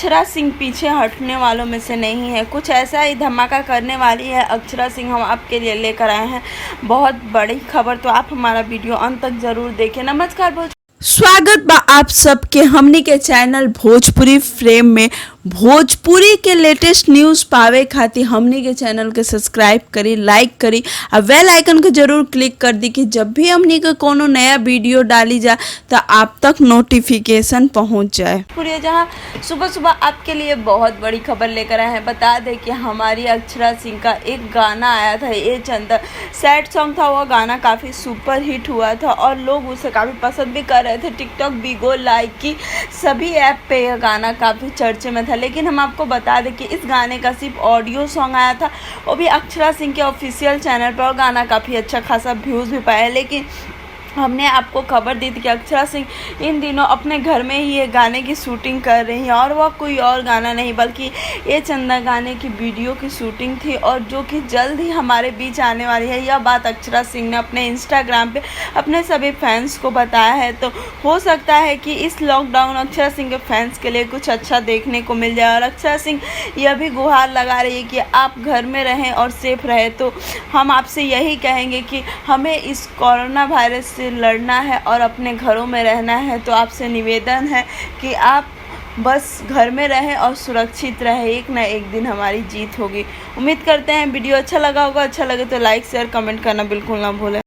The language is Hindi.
अक्षरा सिंह पीछे हटने वालों में से नहीं है। कुछ ऐसा ही धमाका करने वाली है अक्षरा सिंह, हम आपके लिए लेकर आए हैं बहुत बड़ी खबर। तो आप हमारा वीडियो अंत तक जरूर देखें। नमस्कार, स्वागत बा आप सबके हमनी के चैनल भोजपुरी फ्रेम में। भोजपुरी के लेटेस्ट न्यूज़ पावे खातिर हमनी के चैनल के सब्सक्राइब करी, लाइक करी और बेल आइकन को जरूर क्लिक कर दी कि जब भी हमनी के कोनो नया वीडियो डाली जा तो आप तक नोटिफिकेशन पहुंच जाए। पूरी जहां सुबह सुबह आपके लिए बहुत बड़ी खबर लेकर आए हैं। बता दें कि हमारी अक्षरा सिंह का एक गाना आया था, ये चंदा सैड सॉन्ग था। वह गाना काफ़ी सुपर हिट हुआ था और लोग उसे काफ़ी पसंद भी कर रहे थे। टिकटॉक, बिगो, लाइक की सभी ऐप पे यह गाना काफ़ी चर्चे में था। लेकिन हम आपको बता दें कि इस गाने का सिर्फ ऑडियो सॉन्ग आया था, वो भी अक्षरा सिंह के ऑफिशियल चैनल पर। और गाना काफ़ी अच्छा खासा व्यूज़ भी पाया। लेकिन हमने आपको खबर दी थी कि अक्षरा सिंह इन दिनों अपने घर में ही ये गाने की शूटिंग कर रही हैं और वह कोई और गाना नहीं बल्कि ये चंदा गाने की वीडियो की शूटिंग थी और जो कि जल्द ही हमारे बीच आने वाली है। यह बात अक्षरा सिंह ने अपने इंस्टाग्राम पे अपने सभी फैंस को बताया है। तो हो सकता है कि इस लॉकडाउन अक्षरा सिंह के फैंस के लिए कुछ अच्छा देखने को मिल जाए। और अक्षरा सिंह यह भी गुहार लगा रही है कि आप घर में रहें और सेफ रहें। तो हम आपसे यही कहेंगे कि हमें इस कोरोना वायरस लड़ना है और अपने घरों में रहना है। तो आपसे निवेदन है कि आप बस घर में रहें और सुरक्षित रहें। एक ना एक दिन हमारी जीत होगी। उम्मीद करते हैं वीडियो अच्छा लगा होगा। अच्छा लगे तो लाइक, शेयर, कमेंट करना बिल्कुल ना भूलें।